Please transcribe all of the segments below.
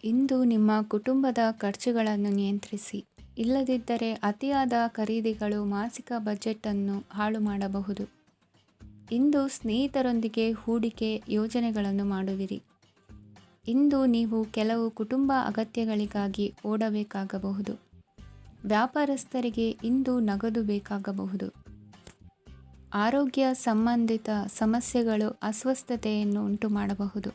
ಇಂದು ನಿಮ್ಮ ಕುಟುಂಬದ ಖರ್ಚುಗಳನ್ನು ನಿಯಂತ್ರಿಸಿ. ಇಲ್ಲದಿದ್ದರೆ ಅತಿಯಾದ ಖರೀದಿಗಳು ಮಾಸಿಕ ಬಜೆಟನ್ನು ಹಾಳು ಮಾಡಬಹುದು. ಇಂದು ಸ್ನೇಹಿತರೊಂದಿಗೆ ಹೂಡಿಕೆ ಯೋಜನೆಗಳನ್ನು ಮಾಡುವಿರಿ. ಇಂದು ನೀವು ಕೆಲವು ಕುಟುಂಬ ಅಗತ್ಯಗಳಿಗಾಗಿ ಓಡಬೇಕಾಗಬಹುದು. ವ್ಯಾಪಾರಸ್ಥರಿಗೆ ಇಂದು ನಗದು ಬೇಕಾಗಬಹುದು. ಆರೋಗ್ಯ ಸಂಬಂಧಿತ ಸಮಸ್ಯೆಗಳು ಅಸ್ವಸ್ಥತೆಯನ್ನು ಉಂಟುಮಾಡಬಹುದು.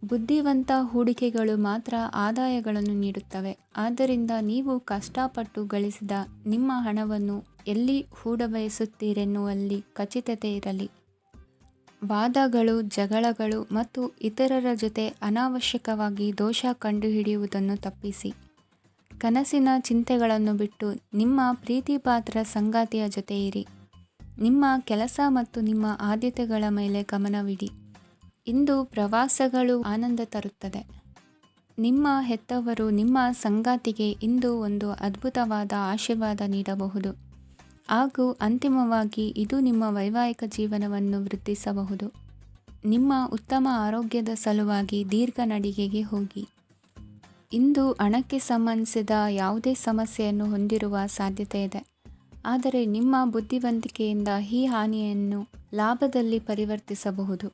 ಬುದ್ಧಿವಂತ ಹೂಡಿಕೆಗಳು ಮಾತ್ರ ಆದಾಯಗಳನ್ನು ನೀಡುತ್ತವೆ. ಆದ್ದರಿಂದ ನೀವು ಕಷ್ಟಪಟ್ಟು ಗಳಿಸಿದ ನಿಮ್ಮ ಹಣವನ್ನು ಎಲ್ಲಿ ಹೂಡಬಯಸುತ್ತೀರೆನ್ನುವಲ್ಲಿ ಖಚಿತತೆ ಇರಲಿ. ವಾದಗಳು, ಜಗಳಗಳು ಮತ್ತು ಇತರರ ಜೊತೆ ಅನಾವಶ್ಯಕವಾಗಿ ದೋಷ ಕಂಡುಹಿಡಿಯುವುದನ್ನು ತಪ್ಪಿಸಿ. ಕನಸಿನ ಚಿಂತೆಗಳನ್ನು ಬಿಟ್ಟು ನಿಮ್ಮ ಪ್ರೀತಿಪಾತ್ರ ಸಂಗಾತಿಯ ಜೊತೆ ಇರಿ. ನಿಮ್ಮ ಕೆಲಸ ಮತ್ತು ನಿಮ್ಮ ಆದ್ಯತೆಗಳ ಮೇಲೆ ಗಮನವಿಡಿ. ಇಂದು ಪ್ರವಾಸಗಳು ಆನಂದ ತರುತ್ತದೆ. ನಿಮ್ಮ ಹೆತ್ತವರು ನಿಮ್ಮ ಸಂಗಾತಿಗೆ ಇಂದು ಒಂದು ಅದ್ಭುತವಾದ ಆಶೀರ್ವಾದ ನೀಡಬಹುದು ಹಾಗೂ ಅಂತಿಮವಾಗಿ ಇದು ನಿಮ್ಮ ವೈವಾಹಿಕ ಜೀವನವನ್ನು ವೃದ್ಧಿಸಬಹುದು. ನಿಮ್ಮ ಉತ್ತಮ ಆರೋಗ್ಯದ ಸಲುವಾಗಿ ದೀರ್ಘ ನಡಿಗೆಗೆ ಹೋಗಿ. ಇಂದು ಹಣಕ್ಕೆ ಸಂಬಂಧಿಸಿದ ಯಾವುದೇ ಸಮಸ್ಯೆಯನ್ನು ಹೊಂದಿರುವ ಸಾಧ್ಯತೆ ಇದೆ. ಆದರೆ ನಿಮ್ಮ ಬುದ್ಧಿವಂತಿಕೆಯಿಂದ ಈ ಹಾನಿಯನ್ನು ಲಾಭದಲ್ಲಿ ಪರಿವರ್ತಿಸಬಹುದು.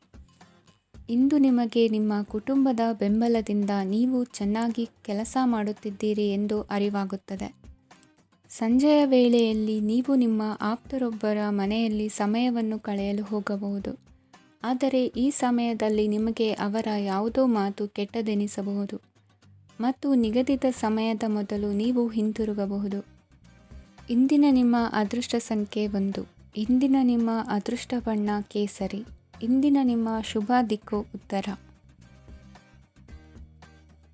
ಇಂದು ನಿಮಗೆ ನಿಮ್ಮ ಕುಟುಂಬದ ಬೆಂಬಲದಿಂದ ನೀವು ಚೆನ್ನಾಗಿ ಕೆಲಸ ಮಾಡುತ್ತಿದ್ದೀರಿ ಎಂದು ಅರಿವಾಗುತ್ತದೆ. ಸಂಜೆಯ ವೇಳೆಯಲ್ಲಿ ನೀವು ನಿಮ್ಮ ಆಪ್ತರೊಬ್ಬರ ಮನೆಯಲ್ಲಿ ಸಮಯವನ್ನು ಕಳೆಯಲು ಹೋಗಬಹುದು. ಆದರೆ ಈ ಸಮಯದಲ್ಲಿ ನಿಮಗೆ ಅವರ ಯಾವುದೋ ಮಾತು ಕೆಟ್ಟದೆನಿಸಬಹುದು ಮತ್ತು ನಿಗದಿತ ಸಮಯದ ಮೊದಲು ನೀವು ಹಿಂತಿರುಗಬಹುದು. ಇಂದಿನ ನಿಮ್ಮ ಅದೃಷ್ಟ ಸಂಖ್ಯೆ 1. ಇಂದಿನ ನಿಮ್ಮ ಅದೃಷ್ಟ ಬಣ್ಣ ಕೇಸರಿ. ಇಂದಿನ ನಿಮ್ಮ ಶುಭ ದಿಕ್ಕು ಉತ್ತರ.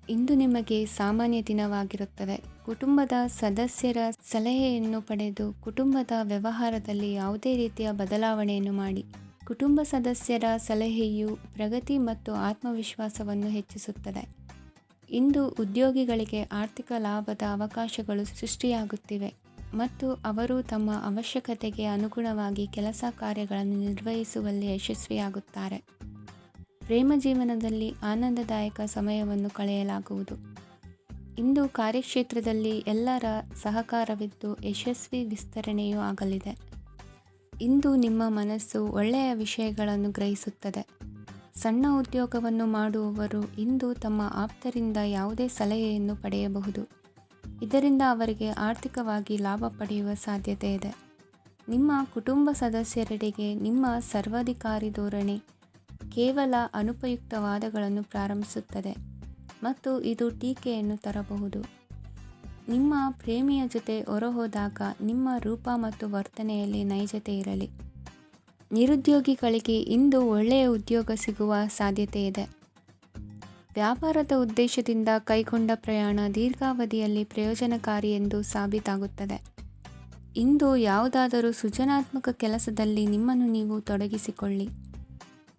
ಇಂದು ನಿಮಗೆ ಸಾಮಾನ್ಯ ದಿನವಾಗಿರುತ್ತದೆ. ಕುಟುಂಬದ ಸದಸ್ಯರ ಸಲಹೆಯನ್ನು ಪಡೆದು ಕುಟುಂಬದ ವ್ಯವಹಾರದಲ್ಲಿ ಯಾವುದೇ ರೀತಿಯ ಬದಲಾವಣೆಯನ್ನು ಮಾಡಿ. ಕುಟುಂಬ ಸದಸ್ಯರ ಸಲಹೆಯು ಪ್ರಗತಿ ಮತ್ತು ಆತ್ಮವಿಶ್ವಾಸವನ್ನು ಹೆಚ್ಚಿಸುತ್ತದೆ. ಇಂದು ಉದ್ಯೋಗಿಗಳಿಗೆ ಆರ್ಥಿಕ ಲಾಭದ ಅವಕಾಶಗಳು ಸೃಷ್ಟಿಯಾಗುತ್ತಿವೆ ಮತ್ತು ಅವರು ತಮ್ಮ ಅವಶ್ಯಕತೆಗೆ ಅನುಗುಣವಾಗಿ ಕೆಲಸ ಕಾರ್ಯಗಳನ್ನು ನಿರ್ವಹಿಸುವಲ್ಲಿ ಯಶಸ್ವಿಯಾಗುತ್ತಾರೆ. ಪ್ರೇಮ ಜೀವನದಲ್ಲಿ ಆನಂದದಾಯಕ ಸಮಯವನ್ನು ಕಳೆಯಲಾಗುವುದು. ಇಂದು ಕಾರ್ಯಕ್ಷೇತ್ರದಲ್ಲಿ ಎಲ್ಲರ ಸಹಕಾರವಿದ್ದು ಯಶಸ್ವಿ ವಿಸ್ತರಣೆಯೂ ಆಗಲಿದೆ. ಇಂದು ನಿಮ್ಮ ಮನಸ್ಸು ಒಳ್ಳೆಯ ವಿಷಯಗಳನ್ನು ಗ್ರಹಿಸುತ್ತದೆ. ಸಣ್ಣ ಉದ್ಯೋಗವನ್ನು ಮಾಡುವವರು ಇಂದು ತಮ್ಮ ಆಪ್ತರಿಂದ ಯಾವುದೇ ಸಲಹೆಯನ್ನು ಪಡೆಯಬಹುದು. ಇದರಿಂದ ಅವರಿಗೆ ಆರ್ಥಿಕವಾಗಿ ಲಾಭ ಪಡೆಯುವ ಸಾಧ್ಯತೆ ಇದೆ. ನಿಮ್ಮ ಕುಟುಂಬ ಸದಸ್ಯರೆಡೆಗೆ ನಿಮ್ಮ ಸರ್ವಾಧಿಕಾರಿ ಧೋರಣೆ ಕೇವಲ ಅನುಪಯುಕ್ತ ವಾದಗಳನ್ನು ಪ್ರಾರಂಭಿಸುತ್ತದೆ ಮತ್ತು ಇದು ಟೀಕೆಯನ್ನು ತರಬಹುದು. ನಿಮ್ಮ ಪ್ರೇಮಿಯ ಜೊತೆ ಹೊರಹೋದಾಗ ನಿಮ್ಮ ರೂಪ ಮತ್ತು ವರ್ತನೆಯಲ್ಲಿ ನೈಜತೆ ಇರಲಿ. ನಿರುದ್ಯೋಗಿಗಳಿಗೆ ಇಂದು ಒಳ್ಳೆಯ ಉದ್ಯೋಗ ಸಿಗುವ ಸಾಧ್ಯತೆ ಇದೆ. ವ್ಯಾಪಾರದ ಉದ್ದೇಶದಿಂದ ಕೈಗೊಂಡ ಪ್ರಯಾಣ ದೀರ್ಘಾವಧಿಯಲ್ಲಿ ಪ್ರಯೋಜನಕಾರಿ ಎಂದು ಸಾಬೀತಾಗುತ್ತದೆ. ಇಂದು ಯಾವುದಾದರೂ ಸೃಜನಾತ್ಮಕ ಕೆಲಸದಲ್ಲಿ ನಿಮ್ಮನ್ನು ನೀವು ತೊಡಗಿಸಿಕೊಳ್ಳಿ.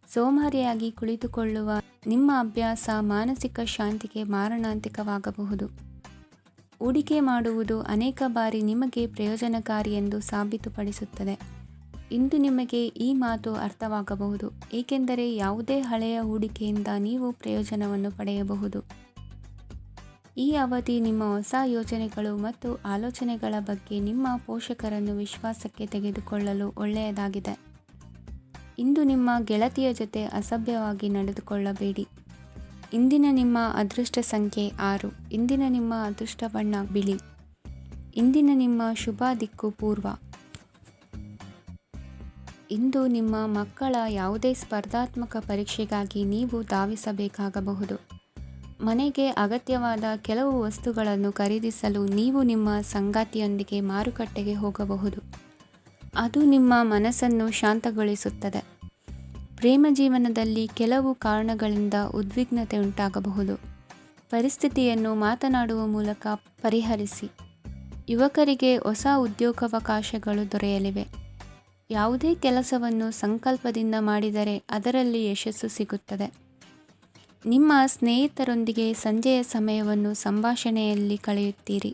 ಸೋಮಾರಿಯಾಗಿ ಕುಳಿತುಕೊಳ್ಳುವ ನಿಮ್ಮ ಅಭ್ಯಾಸ ಮಾನಸಿಕ ಶಾಂತಿಗೆ ಮಾರಣಾಂತಿಕವಾಗಬಹುದು. ಹೂಡಿಕೆ ಮಾಡುವುದು ಅನೇಕ ಬಾರಿ ನಿಮಗೆ ಪ್ರಯೋಜನಕಾರಿ ಎಂದು ಸಾಬೀತುಪಡಿಸುತ್ತದೆ. ಇಂದು ನಿಮಗೆ ಈ ಮಾತು ಅರ್ಥವಾಗಬಹುದು, ಏಕೆಂದರೆ ಯಾವುದೇ ಹಳೆಯ ಹೂಡಿಕೆಯಿಂದ ನೀವು ಪ್ರಯೋಜನವನ್ನು ಪಡೆಯಬಹುದು. ಈ ಅವಧಿ ನಿಮ್ಮ ಹೊಸ ಯೋಜನೆಗಳು ಮತ್ತು ಆಲೋಚನೆಗಳ ಬಗ್ಗೆ ನಿಮ್ಮ ಪೋಷಕರನ್ನು ವಿಶ್ವಾಸಕ್ಕೆ ತೆಗೆದುಕೊಳ್ಳಲು ಒಳ್ಳೆಯದಾಗಿದೆ. ಇಂದು ನಿಮ್ಮ ಗೆಳತಿಯ ಜೊತೆ ಅಸಭ್ಯವಾಗಿ ನಡೆದುಕೊಳ್ಳಬೇಡಿ. ಇಂದಿನ ನಿಮ್ಮ ಅದೃಷ್ಟ ಸಂಖ್ಯೆ 6. ಇಂದಿನ ನಿಮ್ಮ ಅದೃಷ್ಟ ಬಣ್ಣ ಬಿಳಿ. ಇಂದಿನ ನಿಮ್ಮ ಶುಭ ದಿಕ್ಕು ಪೂರ್ವ. ಇಂದು ನಿಮ್ಮ ಮಕ್ಕಳ ಯಾವುದೇ ಸ್ಪರ್ಧಾತ್ಮಕ ಪರೀಕ್ಷೆಗಾಗಿ ನೀವು ಧಾವಿಸಬೇಕಾಗಬಹುದು. ಮನೆಗೆ ಅಗತ್ಯವಾದ ಕೆಲವು ವಸ್ತುಗಳನ್ನು ಖರೀದಿಸಲು ನೀವು ನಿಮ್ಮ ಸಂಗಾತಿಯೊಂದಿಗೆ ಮಾರುಕಟ್ಟೆಗೆ ಹೋಗಬಹುದು. ಅದು ನಿಮ್ಮ ಮನಸ್ಸನ್ನು ಶಾಂತಗೊಳಿಸುತ್ತದೆ. ಪ್ರೇಮ ಜೀವನದಲ್ಲಿ ಕೆಲವು ಕಾರಣಗಳಿಂದ ಉದ್ವಿಗ್ನತೆ ಉಂಟಾಗಬಹುದು. ಪರಿಸ್ಥಿತಿಯನ್ನು ಮಾತನಾಡುವ ಮೂಲಕ ಪರಿಹರಿಸಿ. ಯುವಕರಿಗೆ ಹೊಸ ಉದ್ಯೋಗಾವಕಾಶಗಳು ದೊರೆಯಲಿವೆ. ಯಾವುದೇ ಕೆಲಸವನ್ನು ಸಂಕಲ್ಪದಿಂದ ಮಾಡಿದರೆ ಅದರಲ್ಲಿ ಯಶಸ್ಸು ಸಿಗುತ್ತದೆ. ನಿಮ್ಮ ಸ್ನೇಹಿತರೊಂದಿಗೆ ಸಂಜೆಯ ಸಮಯವನ್ನು ಸಂಭಾಷಣೆಯಲ್ಲಿ ಕಳೆಯುತ್ತೀರಿ.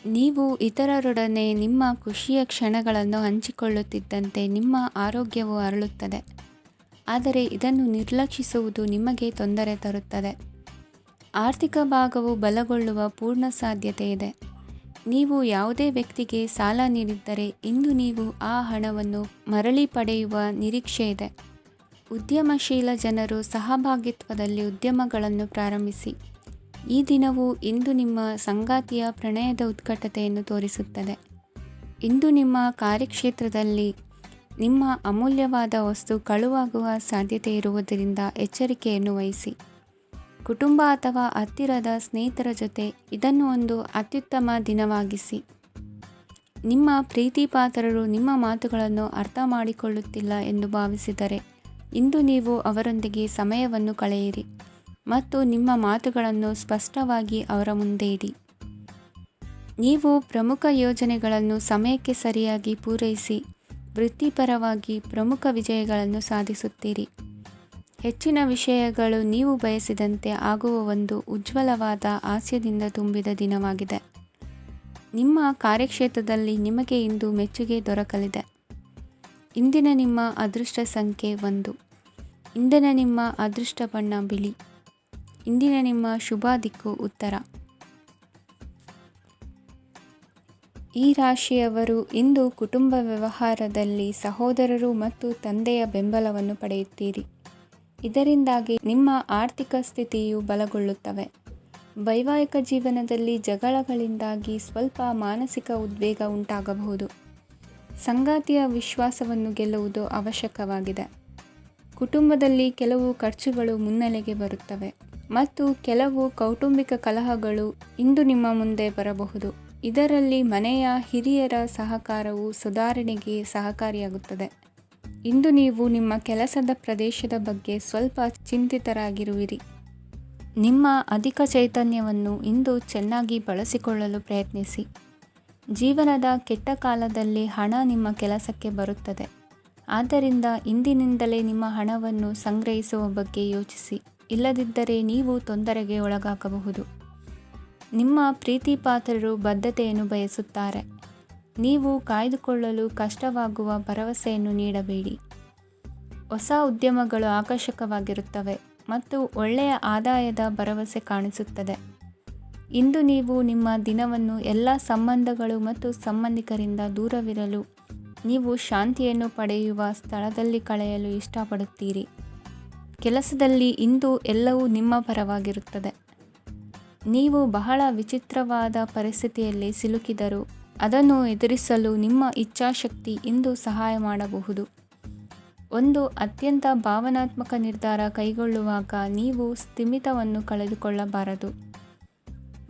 ನೀವು ಇತರರೊಡನೆ ನಿಮ್ಮ ಖುಷಿಯ ಕ್ಷಣಗಳನ್ನು ಹಂಚಿಕೊಳ್ಳುತ್ತಿದ್ದಂತೆ ನಿಮ್ಮ ಆರೋಗ್ಯವು ಅರಳುತ್ತದೆ. ಆದರೆ ಇದನ್ನು ನಿರ್ಲಕ್ಷಿಸುವುದು ನಿಮಗೆ ತೊಂದರೆ ತರುತ್ತದೆ. ಆರ್ಥಿಕ ಭಾಗವು ಬಲಗೊಳ್ಳುವ ಪೂರ್ಣ ಸಾಧ್ಯತೆ ಇದೆ. ನೀವು ಯಾವುದೇ ವ್ಯಕ್ತಿಗೆ ಸಾಲ ನೀಡಿದ್ದರೆ ಇಂದು ನೀವು ಆ ಹಣವನ್ನು ಮರಳಿ ಪಡೆಯುವ ನಿರೀಕ್ಷೆ ಇದೆ. ಉದ್ಯಮಶೀಲ ಜನರು ಸಹಭಾಗಿತ್ವದಲ್ಲಿ ಉದ್ಯಮಗಳನ್ನು ಪ್ರಾರಂಭಿಸಿ. ಈ ದಿನವು ಇಂದು ನಿಮ್ಮ ಸಂಗಾತಿಯ ಪ್ರಣಯದ ಉತ್ಕಟತೆಯನ್ನು ತೋರಿಸುತ್ತದೆ. ಇಂದು ನಿಮ್ಮ ಕಾರ್ಯಕ್ಷೇತ್ರದಲ್ಲಿ ನಿಮ್ಮ ಅಮೂಲ್ಯವಾದ ವಸ್ತು ಕಳುವಾಗುವ ಸಾಧ್ಯತೆ ಇರುವುದರಿಂದ ಎಚ್ಚರಿಕೆಯನ್ನು ವಹಿಸಿ. ಕುಟುಂಬ ಅಥವಾ ಹತ್ತಿರದ ಸ್ನೇಹಿತರ ಜೊತೆ ಇದನ್ನು ಒಂದು ಅತ್ಯುತ್ತಮ ದಿನವಾಗಿಸಿ. ನಿಮ್ಮ ಪ್ರೀತಿಪಾತ್ರರು ನಿಮ್ಮ ಮಾತುಗಳನ್ನು ಅರ್ಥ ಮಾಡಿಕೊಳ್ಳುತ್ತಿಲ್ಲ ಎಂದು ಭಾವಿಸಿದರೆ ಇಂದು ನೀವು ಅವರೊಂದಿಗೆ ಸಮಯವನ್ನು ಕಳೆಯಿರಿ ಮತ್ತು ನಿಮ್ಮ ಮಾತುಗಳನ್ನು ಸ್ಪಷ್ಟವಾಗಿ ಅವರ ಮುಂದೆ ಇಡಿ. ನೀವು ಪ್ರಮುಖ ಯೋಜನೆಗಳನ್ನು ಸಮಯಕ್ಕೆ ಸರಿಯಾಗಿ ಪೂರೈಸಿ ವೃತ್ತಿಪರವಾಗಿ ಪ್ರಮುಖ ವಿಜಯಗಳನ್ನು ಸಾಧಿಸುತ್ತೀರಿ. ಹೆಚ್ಚಿನ ವಿಷಯಗಳು ನೀವು ಬಯಸಿದಂತೆ ಆಗುವ ಒಂದು ಉಜ್ವಲವಾದ ಹಾಸ್ಯದಿಂದ ತುಂಬಿದ ದಿನವಾಗಿದೆ. ನಿಮ್ಮ ಕಾರ್ಯಕ್ಷೇತ್ರದಲ್ಲಿ ನಿಮಗೆ ಇಂದು ಮೆಚ್ಚುಗೆ ದೊರಕಲಿದೆ. ಇಂದಿನ ನಿಮ್ಮ ಅದೃಷ್ಟ ಸಂಖ್ಯೆ 1. ಇಂದಿನ ನಿಮ್ಮ ಅದೃಷ್ಟ ಬಣ್ಣ ಬಿಳಿ. ಇಂದಿನ ನಿಮ್ಮ ಶುಭ ದಿಕ್ಕು ಉತ್ತರ. ಈ ರಾಶಿಯವರು ಇಂದು ಕುಟುಂಬ ವ್ಯವಹಾರದಲ್ಲಿ ಸಹೋದರರು ಮತ್ತು ತಂದೆಯ ಬೆಂಬಲವನ್ನು ಪಡೆಯುತ್ತೀರಿ. ಇದರಿಂದಾಗಿ ನಿಮ್ಮ ಆರ್ಥಿಕ ಸ್ಥಿತಿಯು ಬಲಗೊಳ್ಳುತ್ತವೆ. ವೈವಾಹಿಕ ಜೀವನದಲ್ಲಿ ಜಗಳಗಳಿಂದಾಗಿ ಸ್ವಲ್ಪ ಮಾನಸಿಕ ಉದ್ವೇಗ ಉಂಟಾಗಬಹುದು. ಸಂಗಾತಿಯ ವಿಶ್ವಾಸವನ್ನು ಗೆಲ್ಲುವುದು ಅವಶ್ಯಕವಾಗಿದೆ. ಕುಟುಂಬದಲ್ಲಿ ಕೆಲವು ಖರ್ಚುಗಳು ಮುನ್ನೆಲೆಗೆ ಬರುತ್ತವೆ ಮತ್ತು ಕೆಲವು ಕೌಟುಂಬಿಕ ಕಲಹಗಳು ಇಂದು ನಿಮ್ಮ ಮುಂದೆ ಬರಬಹುದು. ಇದರಲ್ಲಿ ಮನೆಯ ಹಿರಿಯರ ಸಹಕಾರವು ಸುಧಾರಣೆಗೆ ಸಹಕಾರಿಯಾಗುತ್ತದೆ. ಇಂದು ನೀವು ನಿಮ್ಮ ಕೆಲಸದ ಪ್ರದೇಶದ ಬಗ್ಗೆ ಸ್ವಲ್ಪ ಚಿಂತಿತರಾಗಿರುವಿರಿ. ನಿಮ್ಮ ಅಧಿಕ ಚೈತನ್ಯವನ್ನು ಇಂದು ಚೆನ್ನಾಗಿ ಬಳಸಿಕೊಳ್ಳಲು ಪ್ರಯತ್ನಿಸಿ. ಜೀವನದ ಕೆಟ್ಟ ಕಾಲದಲ್ಲಿ ಹಣ ನಿಮ್ಮ ಕೆಲಸಕ್ಕೆ ಬರುತ್ತದೆ. ಆದ್ದರಿಂದ ಇಂದಿನಿಂದಲೇ ನಿಮ್ಮ ಹಣವನ್ನು ಸಂಗ್ರಹಿಸುವ ಬಗ್ಗೆ ಯೋಚಿಸಿ. ಇಲ್ಲದಿದ್ದರೆ ನೀವು ತೊಂದರೆಗೆ ಒಳಗಾಗಬಹುದು. ನಿಮ್ಮ ಪ್ರೀತಿಪಾತ್ರರು ಬದ್ಧತೆಯನ್ನು ಬಯಸುತ್ತಾರೆ. ನೀವು ಕಾಯ್ದುಕೊಳ್ಳಲು ಕಷ್ಟವಾಗುವ ಭರವಸೆಯನ್ನು ನೀಡಬೇಡಿ. ಹೊಸ ಉದ್ಯಮಗಳು ಆಕರ್ಷಕವಾಗಿರುತ್ತವೆ ಮತ್ತು ಒಳ್ಳೆಯ ಆದಾಯದ ಭರವಸೆ ಕಾಣಿಸುತ್ತದೆ. ಇಂದು ನೀವು ನಿಮ್ಮ ದಿನವನ್ನು ಎಲ್ಲ ಸಂಬಂಧಗಳು ಮತ್ತು ಸಂಬಂಧಿಕರಿಂದ ದೂರವಿರಲು ನೀವು ಶಾಂತಿಯನ್ನು ಪಡೆಯುವ ಸ್ಥಳದಲ್ಲಿ ಕಳೆಯಲು ಇಷ್ಟಪಡುತ್ತೀರಿ. ಕೆಲಸದಲ್ಲಿ ಇಂದು ಎಲ್ಲವೂ ನಿಮ್ಮ ಪರವಾಗಿರುತ್ತದೆ. ನೀವು ಬಹಳ ವಿಚಿತ್ರವಾದ ಪರಿಸ್ಥಿತಿಯಲ್ಲಿ ಸಿಲುಕಿದರೂ ಅದನ್ನು ಎದುರಿಸಲು ನಿಮ್ಮ ಇಚ್ಛಾಶಕ್ತಿ ಇಂದು ಸಹಾಯ ಮಾಡಬಹುದು. ಒಂದು ಅತ್ಯಂತ ಭಾವನಾತ್ಮಕ ನಿರ್ಧಾರ ಕೈಗೊಳ್ಳುವಾಗ ನೀವು ಸ್ಥಿಮಿತವನ್ನು ಕಳೆದುಕೊಳ್ಳಬಾರದು.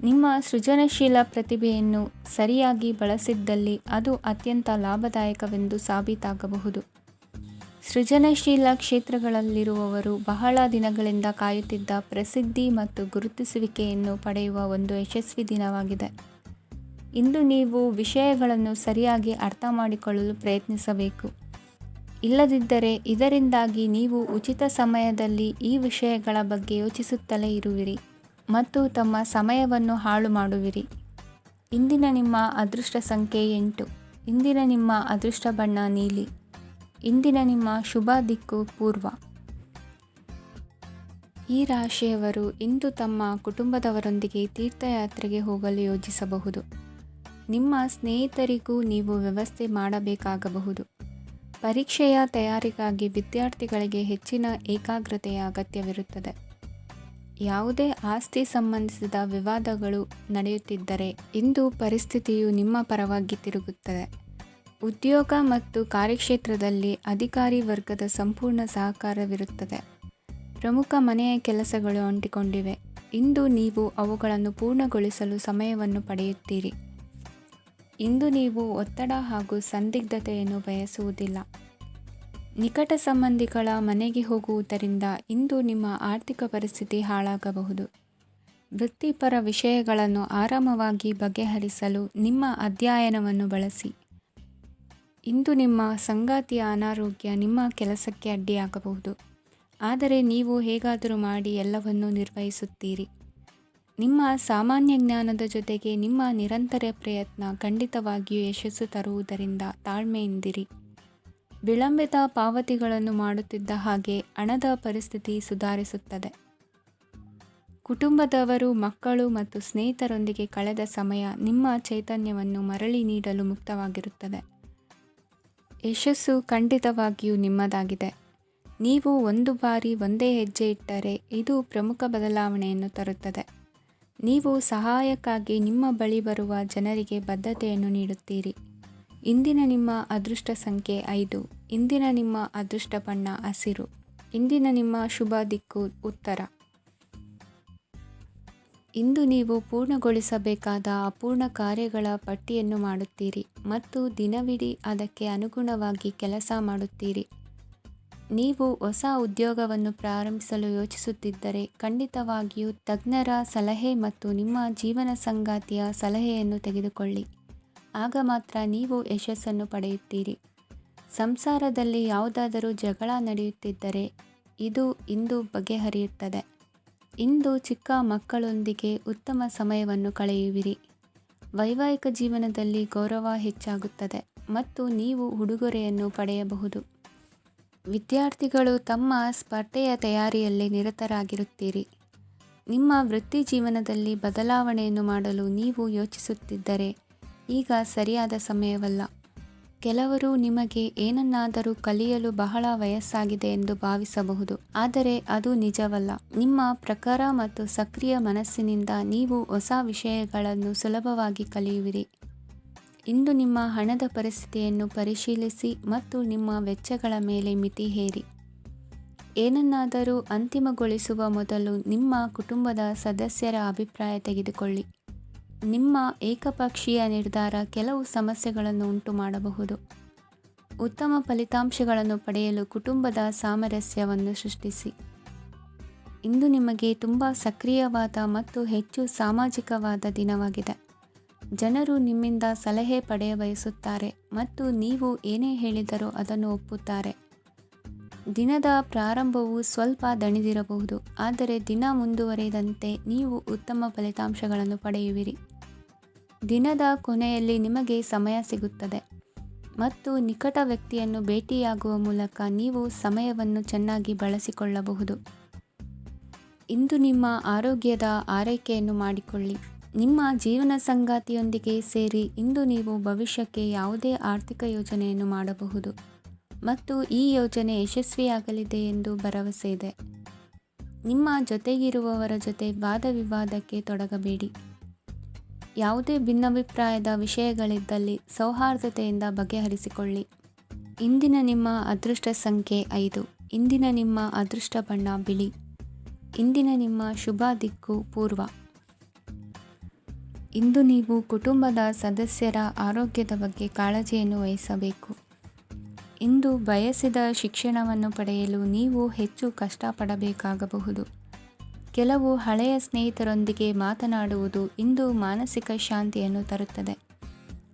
ನಿಮ್ಮ ಸೃಜನಶೀಲ ಪ್ರತಿಭೆಯನ್ನು ಸರಿಯಾಗಿ ಬಳಸಿದ್ದಲ್ಲಿ ಅದು ಅತ್ಯಂತ ಲಾಭದಾಯಕವೆಂದು ಸಾಬೀತಾಗಬಹುದು. ಸೃಜನಶೀಲ ಕ್ಷೇತ್ರಗಳಲ್ಲಿರುವವರು ಬಹಳ ದಿನಗಳಿಂದ ಕಾಯುತ್ತಿದ್ದ ಪ್ರಸಿದ್ಧಿ ಮತ್ತು ಗುರುತಿಸುವಿಕೆಯನ್ನು ಪಡೆಯುವ ಒಂದು ಯಶಸ್ವಿ ದಿನವಾಗಿದೆ. ಇಂದು ನೀವು ವಿಷಯಗಳನ್ನು ಸರಿಯಾಗಿ ಅರ್ಥ ಮಾಡಿಕೊಳ್ಳಲು ಪ್ರಯತ್ನಿಸಬೇಕು. ಇಲ್ಲದಿದ್ದರೆ ಇದರಿಂದಾಗಿ ನೀವು ಉಚಿತ ಸಮಯದಲ್ಲಿ ಈ ವಿಷಯಗಳ ಬಗ್ಗೆ ಯೋಚಿಸುತ್ತಲೇ ಇರುವಿರಿ ಮತ್ತು ತಮ್ಮ ಸಮಯವನ್ನು ಹಾಳು ಮಾಡುವಿರಿ. ಇಂದಿನ ನಿಮ್ಮ ಅದೃಷ್ಟ ಸಂಖ್ಯೆ 8. ಇಂದಿನ ನಿಮ್ಮ ಅದೃಷ್ಟ ಬಣ್ಣ ನೀಲಿ. ಇಂದಿನ ನಿಮ್ಮ ಶುಭ ದಿಕ್ಕು ಪೂರ್ವ. ಈ ರಾಶಿಯವರು ಇಂದು ತಮ್ಮ ಕುಟುಂಬದವರೊಂದಿಗೆ ತೀರ್ಥಯಾತ್ರೆಗೆ ಹೋಗಲು ಯೋಜಿಸಬಹುದು. ನಿಮ್ಮ ಸ್ನೇಹಿತರಿಗೂ ನೀವು ವ್ಯವಸ್ಥೆ ಮಾಡಬೇಕಾಗಬಹುದು. ಪರೀಕ್ಷೆಯ ತಯಾರಿಗಾಗಿ ವಿದ್ಯಾರ್ಥಿಗಳಿಗೆ ಹೆಚ್ಚಿನ ಏಕಾಗ್ರತೆಯ ಅಗತ್ಯವಿರುತ್ತದೆ. ಯಾವುದೇ ಆಸ್ತಿ ಸಂಬಂಧಿಸಿದ ವಿವಾದಗಳು ನಡೆಯುತ್ತಿದ್ದರೆ ಇಂದು ಪರಿಸ್ಥಿತಿಯು ನಿಮ್ಮ ಪರವಾಗಿ ತಿರುಗುತ್ತದೆ. ಉದ್ಯೋಗ ಮತ್ತು ಕಾರ್ಯಕ್ಷೇತ್ರದಲ್ಲಿ ಅಧಿಕಾರಿ ವರ್ಗದ ಸಂಪೂರ್ಣ ಸಹಕಾರವಿರುತ್ತದೆ. ಪ್ರಮುಖ ಮನೆಯ ಕೆಲಸಗಳು ಅಂಟಿಕೊಂಡಿವೆ. ಇಂದು ನೀವು ಅವುಗಳನ್ನು ಪೂರ್ಣಗೊಳಿಸಲು ಸಮಯವನ್ನು ಪಡೆಯುತ್ತೀರಿ. ಇಂದು ನೀವು ಒತ್ತಡ ಹಾಗೂ ಸಂದಿಗ್ಧತೆಯನ್ನು ಬಯಸುವುದಿಲ್ಲ. ನಿಕಟ ಸಂಬಂಧಿಗಳ ಮನೆಗೆ ಹೋಗುವುದರಿಂದ ಇಂದು ನಿಮ್ಮ ಆರ್ಥಿಕ ಪರಿಸ್ಥಿತಿ ಹಾಳಾಗಬಹುದು. ವೃತ್ತಿಪರ ವಿಷಯಗಳನ್ನು ಆರಾಮವಾಗಿ ಬಗೆಹರಿಸಲು ನಿಮ್ಮ ಅಧ್ಯಯನವನ್ನು ಬಳಸಿ. ಇಂದು ನಿಮ್ಮ ಸಂಗಾತಿಯ ಅನಾರೋಗ್ಯ ನಿಮ್ಮ ಕೆಲಸಕ್ಕೆ ಅಡ್ಡಿಯಾಗಬಹುದು. ಆದರೆ ನೀವು ಹೇಗಾದರೂ ಮಾಡಿ ಎಲ್ಲವನ್ನೂ ನಿರ್ವಹಿಸುತ್ತೀರಿ. ನಿಮ್ಮ ಸಾಮಾನ್ಯ ಜ್ಞಾನದ ಜೊತೆಗೆ ನಿಮ್ಮ ನಿರಂತರ ಪ್ರಯತ್ನ ಖಂಡಿತವಾಗಿಯೂ ಯಶಸ್ಸು ತರುವುದರಿಂದ ತಾಳ್ಮೆಯಿಂದಿರಿ. ವಿಳಂಬಿತ ಪಾವತಿಗಳನ್ನು ಮಾಡುತ್ತಿದ್ದ ಹಾಗೆ ಹಣದ ಪರಿಸ್ಥಿತಿ ಸುಧಾರಿಸುತ್ತದೆ. ಕುಟುಂಬದವರು, ಮಕ್ಕಳು ಮತ್ತು ಸ್ನೇಹಿತರೊಂದಿಗೆ ಕಳೆದ ಸಮಯ ನಿಮ್ಮ ಚೈತನ್ಯವನ್ನು ಮರಳಿ ನೀಡಲು ಮುಕ್ತವಾಗಿರುತ್ತದೆ. ಯಶಸ್ಸು ಖಂಡಿತವಾಗಿಯೂ ನಿಮ್ಮದಾಗಿದೆ. ನೀವು ಒಂದು ಬಾರಿ ಒಂದೇ ಹೆಜ್ಜೆ ಇಟ್ಟರೆ ಇದು ಪ್ರಮುಖ ಬದಲಾವಣೆಯನ್ನು ತರುತ್ತದೆ. ನೀವು ಸಹಾಯಕ್ಕಾಗಿ ನಿಮ್ಮ ಬಳಿ ಬರುವ ಜನರಿಗೆ ಬದ್ಧತೆಯನ್ನು ನೀಡುತ್ತೀರಿ. ಇಂದಿನ ನಿಮ್ಮ ಅದೃಷ್ಟ ಸಂಖ್ಯೆ 5. ಇಂದಿನ ನಿಮ್ಮ ಅದೃಷ್ಟ ಬಣ್ಣ ಹಸಿರು. ಇಂದಿನ ನಿಮ್ಮ ಶುಭ ದಿಕ್ಕು ಉತ್ತರ. ಇಂದು ನೀವು ಪೂರ್ಣಗೊಳಿಸಬೇಕಾದ ಅಪೂರ್ಣ ಕಾರ್ಯಗಳ ಪಟ್ಟಿಯನ್ನು ಮಾಡುತ್ತೀರಿ ಮತ್ತು ದಿನವಿಡೀ ಅದಕ್ಕೆ ಅನುಗುಣವಾಗಿ ಕೆಲಸ ಮಾಡುತ್ತೀರಿ. ನೀವು ಹೊಸ ಉದ್ಯೋಗವನ್ನು ಪ್ರಾರಂಭಿಸಲು ಯೋಚಿಸುತ್ತಿದ್ದರೆ ಖಂಡಿತವಾಗಿಯೂ ತಜ್ಞರ ಸಲಹೆ ಮತ್ತು ನಿಮ್ಮ ಜೀವನ ಸಂಗಾತಿಯ ಸಲಹೆಯನ್ನು ತೆಗೆದುಕೊಳ್ಳಿ. ಆಗ ಮಾತ್ರ ನೀವು ಯಶಸ್ಸನ್ನು ಪಡೆಯುತ್ತೀರಿ. ಸಂಸಾರದಲ್ಲಿ ಯಾವುದಾದರೂ ಜಗಳ ನಡೆಯುತ್ತಿದ್ದರೆ ಇದು ಇಂದು ಬಗೆಹರಿಯುತ್ತದೆ. ಇಂದು ಚಿಕ್ಕ ಮಕ್ಕಳೊಂದಿಗೆ ಉತ್ತಮ ಸಮಯವನ್ನು ಕಳೆಯುವಿರಿ. ವೈವಾಹಿಕ ಜೀವನದಲ್ಲಿ ಗೌರವ ಹೆಚ್ಚಾಗುತ್ತದೆ ಮತ್ತು ನೀವು ಉಡುಗೊರೆಯನ್ನು ಪಡೆಯಬಹುದು. ವಿದ್ಯಾರ್ಥಿಗಳು ತಮ್ಮ ಸ್ಪರ್ಧೆಯ ತಯಾರಿಯಲ್ಲಿ ನಿರತರಾಗಿರುತ್ತೀರಿ. ನಿಮ್ಮ ವೃತ್ತಿ ಜೀವನದಲ್ಲಿ ಬದಲಾವಣೆಯನ್ನು ಮಾಡಲು ನೀವು ಯೋಚಿಸುತ್ತಿದ್ದರೆ ಈಗ ಸರಿಯಾದ ಸಮಯವಲ್ಲ. ಕೆಲವರು ನಿಮಗೆ ಏನನ್ನಾದರೂ ಕಲಿಯಲು ಬಹಳ ವಯಸ್ಸಾಗಿದೆ ಎಂದು ಭಾವಿಸಬಹುದು, ಆದರೆ ಅದು ನಿಜವಲ್ಲ. ನಿಮ್ಮ ಪ್ರಖರ ಮತ್ತು ಸಕ್ರಿಯ ಮನಸ್ಸಿನಿಂದ ನೀವು ಹೊಸ ವಿಷಯಗಳನ್ನು ಸುಲಭವಾಗಿ ಕಲಿಯುವಿರಿ. ಇಂದು ನಿಮ್ಮ ಹಣದ ಪರಿಸ್ಥಿತಿಯನ್ನು ಪರಿಶೀಲಿಸಿ ಮತ್ತು ನಿಮ್ಮ ವೆಚ್ಚಗಳ ಮೇಲೆ ಮಿತಿ ಹೇರಿ. ಏನನ್ನಾದರೂ ಅಂತಿಮಗೊಳಿಸುವ ಮೊದಲು ನಿಮ್ಮ ಕುಟುಂಬದ ಸದಸ್ಯರ ಅಭಿಪ್ರಾಯ ತೆಗೆದುಕೊಳ್ಳಿ. ನಿಮ್ಮ ಏಕಪಕ್ಷೀಯ ನಿರ್ಧಾರ ಕೆಲವು ಸಮಸ್ಯೆಗಳನ್ನು ಉಂಟು ಮಾಡಬಹುದು. ಉತ್ತಮ ಫಲಿತಾಂಶಗಳನ್ನು ಪಡೆಯಲು ಕುಟುಂಬದ ಸಾಮರಸ್ಯವನ್ನು ಸೃಷ್ಟಿಸಿ. ಇಂದು ನಿಮಗೆ ತುಂಬ ಸಕ್ರಿಯವಾದ ಮತ್ತು ಹೆಚ್ಚು ಸಾಮಾಜಿಕವಾದ ದಿನವಾಗಿದೆ. ಜನರು ನಿಮ್ಮಿಂದ ಸಲಹೆ ಪಡೆಯಬಯಸುತ್ತಾರೆ ಮತ್ತು ನೀವು ಏನೇ ಹೇಳಿದರೂ ಅದನ್ನು ಒಪ್ಪುತ್ತಾರೆ. ದಿನದ ಪ್ರಾರಂಭವು ಸ್ವಲ್ಪ ದಣಿದಿರಬಹುದು, ಆದರೆ ದಿನ ಮುಂದುವರಿದಂತೆ ನೀವು ಉತ್ತಮ ಫಲಿತಾಂಶಗಳನ್ನು ಪಡೆಯುವಿರಿ. ದಿನದ ಕೊನೆಯಲ್ಲಿ ನಿಮಗೆ ಸಮಯ ಸಿಗುತ್ತದೆ ಮತ್ತು ನಿಕಟ ವ್ಯಕ್ತಿಯನ್ನು ಭೇಟಿಯಾಗುವ ಮೂಲಕ ನೀವು ಸಮಯವನ್ನು ಚೆನ್ನಾಗಿ ಬಳಸಿಕೊಳ್ಳಬಹುದು. ಇಂದು ನಿಮ್ಮ ಆರೋಗ್ಯದ ಆರೈಕೆಯನ್ನು ಮಾಡಿಕೊಳ್ಳಿ. ನಿಮ್ಮ ಜೀವನ ಸಂಗಾತಿಯೊಂದಿಗೆ ಸೇರಿ ಇಂದು ನೀವು ಭವಿಷ್ಯಕ್ಕೆ ಯಾವುದೇ ಆರ್ಥಿಕ ಯೋಜನೆಯನ್ನು ಮಾಡಬಹುದು ಮತ್ತು ಈ ಯೋಜನೆ ಯಶಸ್ವಿಯಾಗಲಿದೆ ಎಂದು ಭರವಸೆ ಇದೆ. ನಿಮ್ಮ ಜೊತೆಗಿರುವವರ ಜೊತೆ ವಾದವಿವಾದಕ್ಕೆ ತೊಡಗಬೇಡಿ. ಯಾವುದೇ ಭಿನ್ನಾಭಿಪ್ರಾಯದ ವಿಷಯಗಳಿದ್ದಲ್ಲಿ ಸೌಹಾರ್ದತೆಯಿಂದ ಬಗೆಹರಿಸಿಕೊಳ್ಳಿ. ಇಂದಿನ ನಿಮ್ಮ ಅದೃಷ್ಟ ಸಂಖ್ಯೆ 5. ಇಂದಿನ ನಿಮ್ಮ ಅದೃಷ್ಟ ಬಣ್ಣ ಬಿಳಿ. ಇಂದಿನ ನಿಮ್ಮ ಶುಭ ದಿಕ್ಕು ಪೂರ್ವ. ಇಂದು ನೀವು ಕುಟುಂಬದ ಸದಸ್ಯರ ಆರೋಗ್ಯದ ಬಗ್ಗೆ ಕಾಳಜಿಯನ್ನು ವಹಿಸಬೇಕು. ಇಂದು ಬಯಸಿದ ಶಿಕ್ಷಣವನ್ನು ಪಡೆಯಲು ನೀವು ಹೆಚ್ಚು ಕಷ್ಟಪಡಬೇಕಾಗಬಹುದು. ಕೆಲವು ಹಳೆಯ ಸ್ನೇಹಿತರೊಂದಿಗೆ ಮಾತನಾಡುವುದು ಇಂದು ಮಾನಸಿಕ ಶಾಂತಿಯನ್ನು ತರುತ್ತದೆ.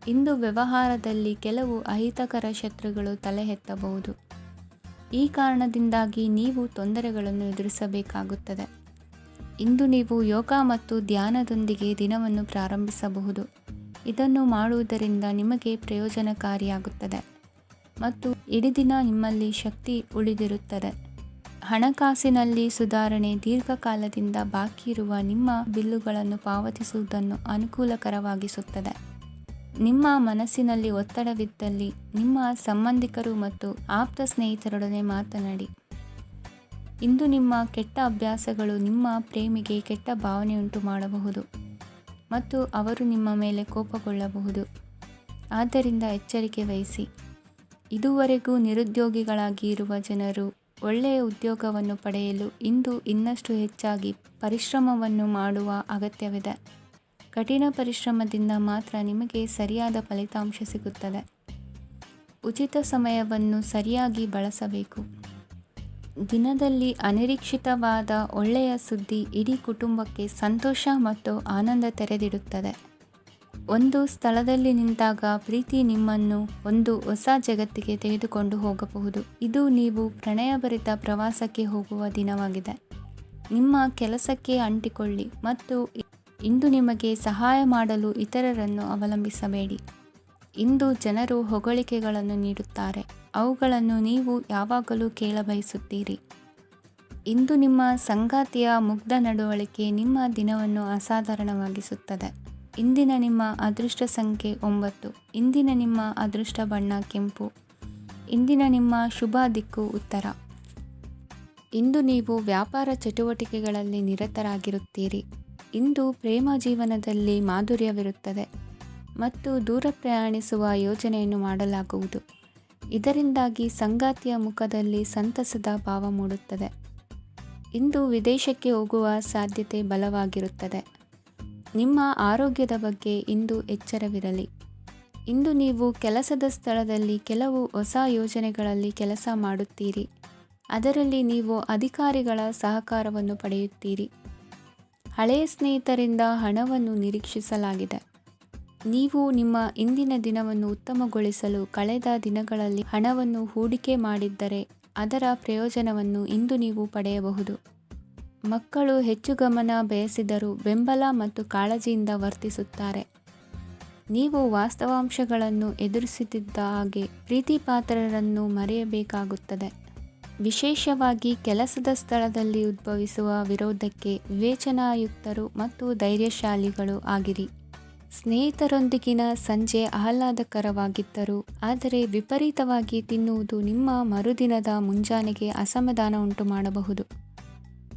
ಇಂದು ವ್ಯವಹಾರದಲ್ಲಿ ಕೆಲವು ಅಹಿತಕರ ಶತ್ರುಗಳು ತಲೆ ಎತ್ತಬಹುದು. ಈ ಕಾರಣದಿಂದಾಗಿ ನೀವು ತೊಂದರೆಗಳನ್ನು ಎದುರಿಸಬೇಕಾಗುತ್ತದೆ. ಇಂದು ನೀವು ಯೋಗ ಮತ್ತು ಧ್ಯಾನದೊಂದಿಗೆ ದಿನವನ್ನು ಪ್ರಾರಂಭಿಸಬಹುದು. ಇದನ್ನು ಮಾಡುವುದರಿಂದ ನಿಮಗೆ ಪ್ರಯೋಜನಕಾರಿಯಾಗುತ್ತದೆ ಮತ್ತು ಇಡೀ ದಿನ ನಿಮ್ಮಲ್ಲಿ ಶಕ್ತಿ ಉಳಿದಿರುತ್ತದೆ. ಹಣಕಾಸಿನಲ್ಲಿ ಸುಧಾರಣೆ ದೀರ್ಘಕಾಲದಿಂದ ಬಾಕಿ ಇರುವ ನಿಮ್ಮ ಬಿಲ್ಲುಗಳನ್ನು ಪಾವತಿಸುವುದನ್ನು ಅನುಕೂಲಕರವಾಗಿಸುತ್ತದೆ. ನಿಮ್ಮ ಮನಸ್ಸಿನಲ್ಲಿ ಒತ್ತಡವಿದ್ದಲ್ಲಿ ನಿಮ್ಮ ಸಂಬಂಧಿಕರು ಮತ್ತು ಆಪ್ತ ಸ್ನೇಹಿತರೊಡನೆ ಮಾತನಾಡಿ. ಇಂದು ನಿಮ್ಮ ಕೆಟ್ಟ ಅಭ್ಯಾಸಗಳು ನಿಮ್ಮ ಪ್ರೇಮಿಗೆ ಕೆಟ್ಟ ಭಾವನೆಯುಂಟು ಮಾಡಬಹುದು ಮತ್ತು ಅವರು ನಿಮ್ಮ ಮೇಲೆ ಕೋಪಗೊಳ್ಳಬಹುದು. ಆದ್ದರಿಂದ ಎಚ್ಚರಿಕೆ ವಹಿಸಿ. ಇದುವರೆಗೂ ನಿರುದ್ಯೋಗಿಗಳಾಗಿ ಇರುವ ಜನರು ಒಳ್ಳೆಯ ಉದ್ಯೋಗವನ್ನು ಪಡೆಯಲು ಇಂದು ಇನ್ನಷ್ಟು ಹೆಚ್ಚಾಗಿ ಪರಿಶ್ರಮವನ್ನು ಮಾಡುವ ಅಗತ್ಯವಿದೆ. ಕಠಿಣ ಪರಿಶ್ರಮದಿಂದ ಮಾತ್ರ ನಿಮಗೆ ಸರಿಯಾದ ಫಲಿತಾಂಶ ಸಿಗುತ್ತದೆ. ಉಚಿತ ಸಮಯವನ್ನು ಸರಿಯಾಗಿ ಬಳಸಬೇಕು. ದಿನದಲ್ಲಿ ಅನಿರೀಕ್ಷಿತವಾದ ಒಳ್ಳೆಯ ಸುದ್ದಿ ಇಡೀ ಕುಟುಂಬಕ್ಕೆ ಸಂತೋಷ ಮತ್ತು ಆನಂದ ತೆರೆದಿಡುತ್ತದೆ. ಒಂದು ಸ್ಥಳದಲ್ಲಿ ನಿಂತಾಗ ಪ್ರೀತಿ ನಿಮ್ಮನ್ನು ಒಂದು ಹೊಸ ಜಗತ್ತಿಗೆ ತೆಗೆದುಕೊಂಡು ಹೋಗಬಹುದು. ಇದು ನೀವು ಪ್ರಣಯಭರಿತ ಪ್ರವಾಸಕ್ಕೆ ಹೋಗುವ ದಿನವಾಗಿದೆ. ನಿಮ್ಮ ಕೆಲಸಕ್ಕೆ ಅಂಟಿಕೊಳ್ಳಿ ಮತ್ತು ಇಂದು ನಿಮಗೆ ಸಹಾಯ ಮಾಡಲು ಇತರರನ್ನು ಅವಲಂಬಿಸಬೇಡಿ. ಇಂದು ಜನರು ಹೊಗಳಿಕೆಗಳನ್ನು ನೀಡುತ್ತಾರೆ. ಅವುಗಳನ್ನು ನೀವು ಯಾವಾಗಲೂ ಕೇಳಬಯಸುತ್ತೀರಿ. ಇಂದು ನಿಮ್ಮ ಸಂಗಾತಿಯ ಮುಗ್ಧ ನಡವಳಿಕೆ ನಿಮ್ಮ ದಿನವನ್ನು ಅಸಾಧಾರಣವಾಗಿಸುತ್ತದೆ. ಇಂದಿನ ನಿಮ್ಮ ಅದೃಷ್ಟ ಸಂಖ್ಯೆ 9. ಇಂದಿನ ನಿಮ್ಮ ಅದೃಷ್ಟ ಬಣ್ಣ ಕೆಂಪು. ಇಂದಿನ ನಿಮ್ಮ ಶುಭ ದಿಕ್ಕು ಉತ್ತರ. ಇಂದು ನೀವು ವ್ಯಾಪಾರ ಚಟುವಟಿಕೆಗಳಲ್ಲಿ ನಿರತರಾಗಿರುತ್ತೀರಿ. ಇಂದು ಪ್ರೇಮ ಜೀವನದಲ್ಲಿ ಮಾಧುರ್ಯವಿರುತ್ತದೆ ಮತ್ತು ದೂರ ಪ್ರಯಾಣಿಸುವ ಯೋಜನೆಯನ್ನು ಮಾಡಲಾಗುವುದು. ಇದರಿಂದಾಗಿ ಸಂಗಾತಿಯ ಮುಖದಲ್ಲಿ ಸಂತಸದ ಭಾವ ಮೂಡುತ್ತದೆ. ಇಂದು ವಿದೇಶಕ್ಕೆ ಹೋಗುವ ಸಾಧ್ಯತೆ ಬಲವಾಗಿರುತ್ತದೆ. ನಿಮ್ಮ ಆರೋಗ್ಯದ ಬಗ್ಗೆ ಇಂದು ಎಚ್ಚರವಿರಲಿ. ಇಂದು ನೀವು ಕೆಲಸದ ಸ್ಥಳದಲ್ಲಿ ಕೆಲವು ಹೊಸ ಯೋಜನೆಗಳಲ್ಲಿ ಕೆಲಸ ಮಾಡುತ್ತೀರಿ. ಅದರಲ್ಲಿ ನೀವು ಅಧಿಕಾರಿಗಳ ಸಹಕಾರವನ್ನು ಪಡೆಯುತ್ತೀರಿ. ಹಳೆಯ ಸ್ನೇಹಿತರಿಂದ ಹಣವನ್ನು ನಿರೀಕ್ಷಿಸಲಾಗಿದೆ. ನೀವು ನಿಮ್ಮ ಇಂದಿನ ದಿನವನ್ನು ಉತ್ತಮಗೊಳಿಸಲು ಕಳೆದ ದಿನಗಳಲ್ಲಿ ಹಣವನ್ನು ಹೂಡಿಕೆ ಮಾಡಿದ್ದರೆ ಅದರ ಪ್ರಯೋಜನವನ್ನು ಇಂದು ನೀವು ಪಡೆಯಬಹುದು. ಮಕ್ಕಳು ಹೆಚ್ಚು ಗಮನ ಬಯಸಿದರೂ ಬೆಂಬಲ ಮತ್ತು ಕಾಳಜಿಯಿಂದ ವರ್ತಿಸುತ್ತಾರೆ. ನೀವು ವಾಸ್ತವಾಂಶಗಳನ್ನು ಎದುರಿಸುತ್ತಿದ್ದ ಹಾಗೆ ಪ್ರೀತಿಪಾತ್ರರನ್ನು ಮರೆಯಬೇಕಾಗುತ್ತದೆ. ವಿಶೇಷವಾಗಿ ಕೆಲಸದ ಸ್ಥಳದಲ್ಲಿ ಉದ್ಭವಿಸುವ ವಿರೋಧಕ್ಕೆ ವಿವೇಚನಾಯುಕ್ತರು ಮತ್ತು ಧೈರ್ಯಶಾಲಿಗಳು ಆಗಿರಿ. ಸ್ನೇಹಿತರೊಂದಿಗಿನ ಸಂಜೆ ಆಹ್ಲಾದಕರವಾಗಿದ್ದರೂ ಆದರೆ ವಿಪರೀತವಾಗಿ ತಿನ್ನುವುದು ನಿಮ್ಮ ಮರುದಿನದ ಮುಂಜಾನೆಗೆ ಅಸಮಾಧಾನ ಉಂಟು ಮಾಡಬಹುದು.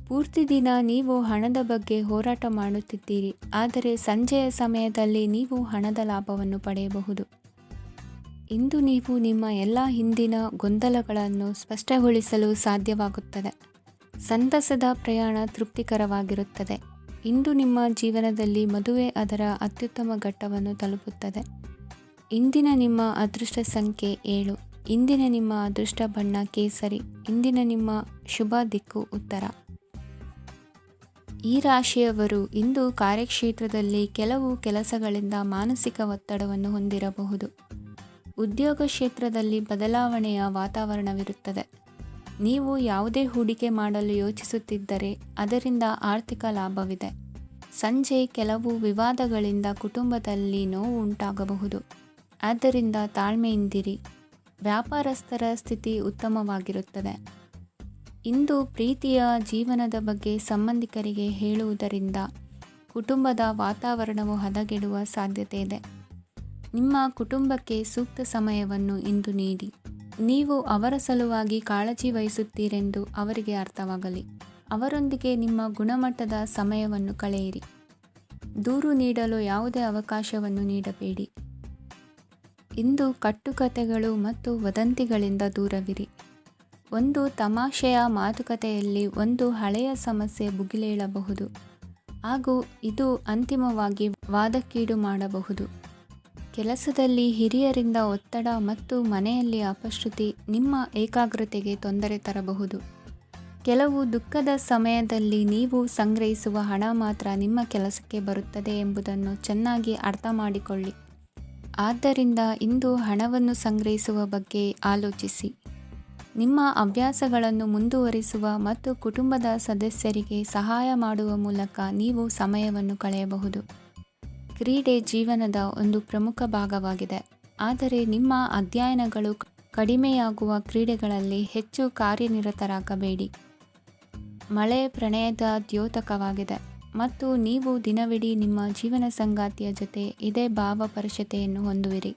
ಪೂರ್ತಿ ದಿನ ನೀವು ಹಣದ ಬಗ್ಗೆ ಹೋರಾಟ ಮಾಡುತ್ತಿದ್ದೀರಿ, ಆದರೆ ಸಂಜೆಯ ಸಮಯದಲ್ಲಿ ನೀವು ಹಣದ ಲಾಭವನ್ನು ಪಡೆಯಬಹುದು. ಇಂದು ನೀವು ನಿಮ್ಮ ಎಲ್ಲ ಹಿಂದಿನ ಗೊಂದಲಗಳನ್ನು ಸ್ಪಷ್ಟಗೊಳಿಸಲು ಸಾಧ್ಯವಾಗುತ್ತದೆ. ಸಂತಸದ ಪ್ರಯಾಣ ತೃಪ್ತಿಕರವಾಗಿರುತ್ತದೆ. ಇಂದು ನಿಮ್ಮ ಜೀವನದಲ್ಲಿ ಮದುವೆ ಅದರ ಅತ್ಯುತ್ತಮ ಘಟ್ಟವನ್ನು ತಲುಪುತ್ತದೆ. ಇಂದಿನ ನಿಮ್ಮ ಅದೃಷ್ಟ ಸಂಖ್ಯೆ 7. ಇಂದಿನ ನಿಮ್ಮ ಅದೃಷ್ಟ ಬಣ್ಣ ಕೇಸರಿ. ಇಂದಿನ ನಿಮ್ಮ ಶುಭ ದಿಕ್ಕು ಉತ್ತರ. ಈ ರಾಶಿಯವರು ಇಂದು ಕಾರ್ಯಕ್ಷೇತ್ರದಲ್ಲಿ ಕೆಲವು ಕೆಲಸಗಳಿಂದ ಮಾನಸಿಕ ಒತ್ತಡವನ್ನು ಹೊಂದಿರಬಹುದು. ಉದ್ಯೋಗ ಕ್ಷೇತ್ರದಲ್ಲಿ ಬದಲಾವಣೆಯ ವಾತಾವರಣವಿರುತ್ತದೆ. ನೀವು ಯಾವುದೇ ಹೂಡಿಕೆ ಮಾಡಲು ಯೋಚಿಸುತ್ತಿದ್ದರೆ ಅದರಿಂದ ಆರ್ಥಿಕ ಲಾಭವಿದೆ. ಸಂಜೆ ಕೆಲವು ವಿವಾದಗಳಿಂದ ಕುಟುಂಬದಲ್ಲಿ ನೋವು ಉಂಟಾಗಬಹುದು. ಆದ್ದರಿಂದ ತಾಳ್ಮೆಯಿಂದಿರಿ. ವ್ಯಾಪಾರಸ್ಥರ ಸ್ಥಿತಿ ಉತ್ತಮವಾಗಿರುತ್ತದೆ. ಇಂದು ಪ್ರೀತಿಯ ಜೀವನದ ಬಗ್ಗೆ ಸಂಬಂಧಿಕರಿಗೆ ಹೇಳುವುದರಿಂದ ಕುಟುಂಬದ ವಾತಾವರಣವು ಹದಗೆಡುವ ಸಾಧ್ಯತೆ ಇದೆ. ನಿಮ್ಮ ಕುಟುಂಬಕ್ಕೆ ಸೂಕ್ತ ಸಮಯವನ್ನು ಇಂದು ನೀಡಿ. ನೀವು ಅವರ ಸಲುವಾಗಿ ಕಾಳಜಿ ವಹಿಸುತ್ತೀರೆಂದು ಅವರಿಗೆ ಅರ್ಥವಾಗಲಿ. ಅವರೊಂದಿಗೆ ನಿಮ್ಮ ಗುಣಮಟ್ಟದ ಸಮಯವನ್ನು ಕಳೆಯಿರಿ. ದೂರು ನೀಡಲು ಯಾವುದೇ ಅವಕಾಶವನ್ನು ನೀಡಬೇಡಿ. ಇಂದು ಕಟ್ಟುಕತೆಗಳು ಮತ್ತು ವದಂತಿಗಳಿಂದ ದೂರವಿರಿ. ಒಂದು ತಮಾಷೆಯ ಮಾತುಕತೆಯಲ್ಲಿ ಒಂದು ಹಳೆಯ ಸಮಸ್ಯೆ ಭುಗಿಲೇಳಬಹುದು ಹಾಗೂ ಇದು ಅಂತಿಮವಾಗಿ ವಾದಕ್ಕೀಡು ಮಾಡಬಹುದು. ಕೆಲಸದಲ್ಲಿ ಹಿರಿಯರಿಂದ ಒತ್ತಡ ಮತ್ತು ಮನೆಯಲ್ಲಿ ಅಪಶ್ರುತಿ ನಿಮ್ಮ ಏಕಾಗ್ರತೆಗೆ ತೊಂದರೆ ತರಬಹುದು. ಕೆಲವು ದುಃಖದ ಸಮಯದಲ್ಲಿ ನೀವು ಸಂಗ್ರಹಿಸುವ ಹಣ ಮಾತ್ರ ನಿಮ್ಮ ಕೆಲಸಕ್ಕೆ ಬರುತ್ತದೆ ಎಂಬುದನ್ನು ಚೆನ್ನಾಗಿ ಅರ್ಥ ಮಾಡಿಕೊಳ್ಳಿ. ಆದ್ದರಿಂದ ಇಂದು ಹಣವನ್ನು ಸಂಗ್ರಹಿಸುವ ಬಗ್ಗೆ ಆಲೋಚಿಸಿ. ನಿಮ್ಮ ಹವ್ಯಾಸಗಳನ್ನು ಮುಂದುವರಿಸುವ ಮತ್ತು ಕುಟುಂಬದ ಸದಸ್ಯರಿಗೆ ಸಹಾಯ ಮಾಡುವ ಮೂಲಕ ನೀವು ಸಮಯವನ್ನು ಕಳೆಯಬಹುದು. ಕ್ರೀಡೆ ಜೀವನದ ಒಂದು ಪ್ರಮುಖ ಭಾಗವಾಗಿದೆ, ಆದರೆ ನಿಮ್ಮ ಅಧ್ಯಯನಗಳು ಕಡಿಮೆಯಾಗುವ ಕ್ರೀಡೆಗಳಲ್ಲಿ ಹೆಚ್ಚು ಕಾರ್ಯನಿರತರಾಗಬೇಡಿ. ಮಳೆ ಪ್ರಣಯದ ದ್ಯೋತಕವಾಗಿದೆ ಮತ್ತು ನೀವು ದಿನವಿಡೀ ನಿಮ್ಮ ಜೀವನ ಸಂಗಾತಿಯ ಜೊತೆ ಇದೇ ಭಾವಪರಶತೆಯನ್ನು ಹೊಂದುವಿರಿ.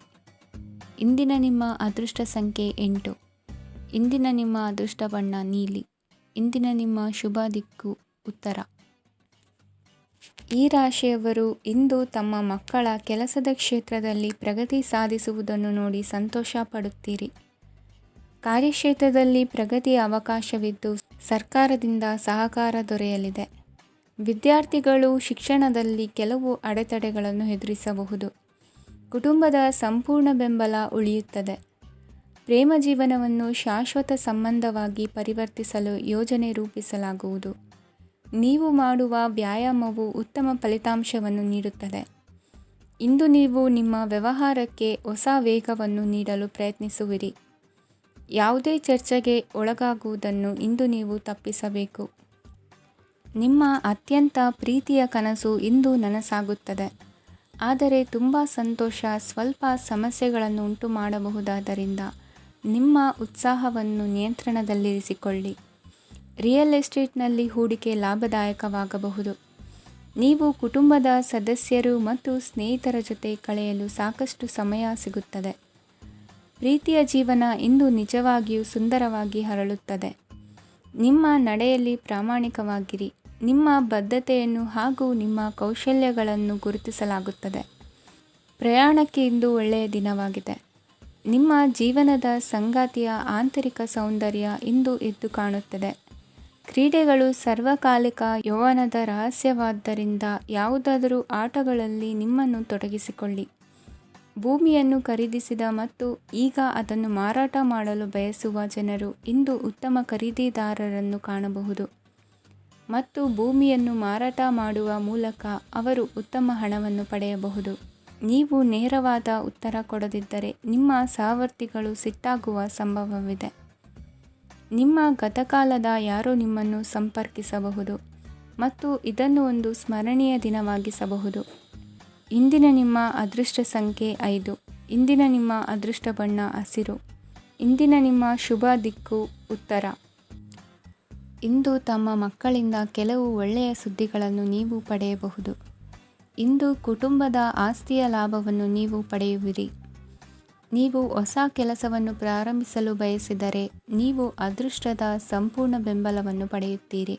ಇಂದಿನ ನಿಮ್ಮ ಅದೃಷ್ಟ ಸಂಖ್ಯೆ 8. ಇಂದಿನ ನಿಮ್ಮ ಅದೃಷ್ಟ ಬಣ್ಣ ನೀಲಿ. ಇಂದಿನ ನಿಮ್ಮ ಶುಭ ದಿಕ್ಕು ಉತ್ತರ. ಈ ರಾಶಿಯವರು ಇಂದು ತಮ್ಮ ಮಕ್ಕಳ ಕೆಲಸದ ಕ್ಷೇತ್ರದಲ್ಲಿ ಪ್ರಗತಿ ಸಾಧಿಸುವುದನ್ನು ನೋಡಿ ಸಂತೋಷ ಪಡುತ್ತೀರಿ. ಕಾರ್ಯಕ್ಷೇತ್ರದಲ್ಲಿ ಪ್ರಗತಿಯ ಅವಕಾಶವಿದ್ದು ಸರ್ಕಾರದಿಂದ ಸಹಕಾರ ದೊರೆಯಲಿದೆ. ವಿದ್ಯಾರ್ಥಿಗಳು ಶಿಕ್ಷಣದಲ್ಲಿ ಕೆಲವು ಅಡೆತಡೆಗಳನ್ನು ಎದುರಿಸಬಹುದು. ಕುಟುಂಬದ ಸಂಪೂರ್ಣ ಬೆಂಬಲ ಉಳಿಯುತ್ತದೆ. ಪ್ರೇಮ ಜೀವನವನ್ನು ಶಾಶ್ವತ ಸಂಬಂಧವಾಗಿ ಪರಿವರ್ತಿಸಲು ಯೋಜನೆ ರೂಪಿಸಲಾಗುವುದು. ನೀವು ಮಾಡುವ ವ್ಯಾಯಾಮವು ಉತ್ತಮ ಫಲಿತಾಂಶವನ್ನು ನೀಡುತ್ತದೆ. ಇಂದು ನೀವು ನಿಮ್ಮ ವ್ಯವಹಾರಕ್ಕೆ ಹೊಸ ವೇಗವನ್ನು ನೀಡಲು ಪ್ರಯತ್ನಿಸುವಿರಿ. ಯಾವುದೇ ಚರ್ಚೆಗೆ ಒಳಗಾಗುವುದನ್ನು ಇಂದು ನೀವು ತಪ್ಪಿಸಬೇಕು. ನಿಮ್ಮ ಅತ್ಯಂತ ಪ್ರೀತಿಯ ಕನಸು ಇಂದು ನನಸಾಗುತ್ತದೆ. ಆದರೆ ತುಂಬ ಸಂತೋಷ ಸ್ವಲ್ಪ ಸಮಸ್ಯೆಗಳನ್ನು ಉಂಟು ಮಾಡಬಹುದಾದ್ದರಿಂದ ನಿಮ್ಮ ಉತ್ಸಾಹವನ್ನು ನಿಯಂತ್ರಣದಲ್ಲಿರಿಸಿಕೊಳ್ಳಿ. ರಿಯಲ್ ಎಸ್ಟೇಟ್ನಲ್ಲಿ ಹೂಡಿಕೆ ಲಾಭದಾಯಕವಾಗಬಹುದು. ನೀವು ಕುಟುಂಬದ ಸದಸ್ಯರು ಮತ್ತು ಸ್ನೇಹಿತರ ಜೊತೆ ಕಳೆಯಲು ಸಾಕಷ್ಟು ಸಮಯ ಸಿಗುತ್ತದೆ. ಪ್ರೀತಿಯ ಜೀವನ ಇಂದು ನಿಜವಾಗಿಯೂ ಸುಂದರವಾಗಿ ಹರಳುತ್ತದೆ. ನಿಮ್ಮ ನಡೆಯಲ್ಲಿ ಪ್ರಾಮಾಣಿಕವಾಗಿರಿ. ನಿಮ್ಮ ಬದ್ಧತೆಯನ್ನು ಹಾಗೂ ನಿಮ್ಮ ಕೌಶಲ್ಯಗಳನ್ನು ಗುರುತಿಸಲಾಗುತ್ತದೆ. ಪ್ರಯಾಣಕ್ಕೆ ಇಂದು ಒಳ್ಳೆಯ ದಿನವಾಗಿದೆ. ನಿಮ್ಮ ಜೀವನದ ಸಂಗಾತಿಯ ಆಂತರಿಕ ಸೌಂದರ್ಯ ಇಂದು ಎದ್ದು ಕಾಣುತ್ತದೆ. ಕ್ರೀಡೆಗಳು ಸರ್ವಕಾಲಿಕ ಯೌವನದ ರಹಸ್ಯವಾದ್ದರಿಂದ ಯಾವುದಾದರೂ ಆಟಗಳಲ್ಲಿ ನಿಮ್ಮನ್ನು ತೊಡಗಿಸಿಕೊಳ್ಳಿ. ಭೂಮಿಯನ್ನು ಖರೀದಿಸಿದ ಮತ್ತು ಈಗ ಅದನ್ನು ಮಾರಾಟ ಮಾಡಲು ಬಯಸುವ ಜನರು ಇಂದು ಉತ್ತಮ ಖರೀದಿದಾರರನ್ನು ಕಾಣಬಹುದು ಮತ್ತು ಭೂಮಿಯನ್ನು ಮಾರಾಟ ಮಾಡುವ ಮೂಲಕ ಅವರು ಉತ್ತಮ ಹಣವನ್ನು ಪಡೆಯಬಹುದು. ನೀವು ನೇರವಾದ ಉತ್ತರ ಕೊಡದಿದ್ದರೆ ನಿಮ್ಮ ಸಹವರ್ತಿಗಳು ಸಿಟ್ಟಾಗುವ ಸಂಭವವಿದೆ. ನಿಮ್ಮ ಗತಕಾಲದ ಯಾರೋ ನಿಮ್ಮನ್ನು ಸಂಪರ್ಕಿಸಬಹುದು ಮತ್ತು ಇದನ್ನು ಒಂದು ಸ್ಮರಣೀಯ ದಿನವಾಗಿಸಬಹುದು. ಇಂದಿನ ನಿಮ್ಮ ಅದೃಷ್ಟ ಸಂಖ್ಯೆ 5. ಇಂದಿನ ನಿಮ್ಮ ಅದೃಷ್ಟ ಬಣ್ಣ ಹಸಿರು. ಇಂದಿನ ನಿಮ್ಮ ಶುಭ ದಿಕ್ಕು ಉತ್ತರ. ಇಂದು ತಮ್ಮ ಮಕ್ಕಳಿಂದ ಕೆಲವು ಒಳ್ಳೆಯ ಸುದ್ದಿಗಳನ್ನು ನೀವು ಪಡೆಯಬಹುದು. ಇಂದು ಕುಟುಂಬದ ಆಸ್ತಿಯ ಲಾಭವನ್ನು ನೀವು ಪಡೆಯುವಿರಿ. ನೀವು ಹೊಸ ಕೆಲಸವನ್ನು ಪ್ರಾರಂಭಿಸಲು ಬಯಸಿದರೆ ನೀವು ಅದೃಷ್ಟದ ಸಂಪೂರ್ಣ ಬೆಂಬಲವನ್ನು ಪಡೆಯುತ್ತೀರಿ.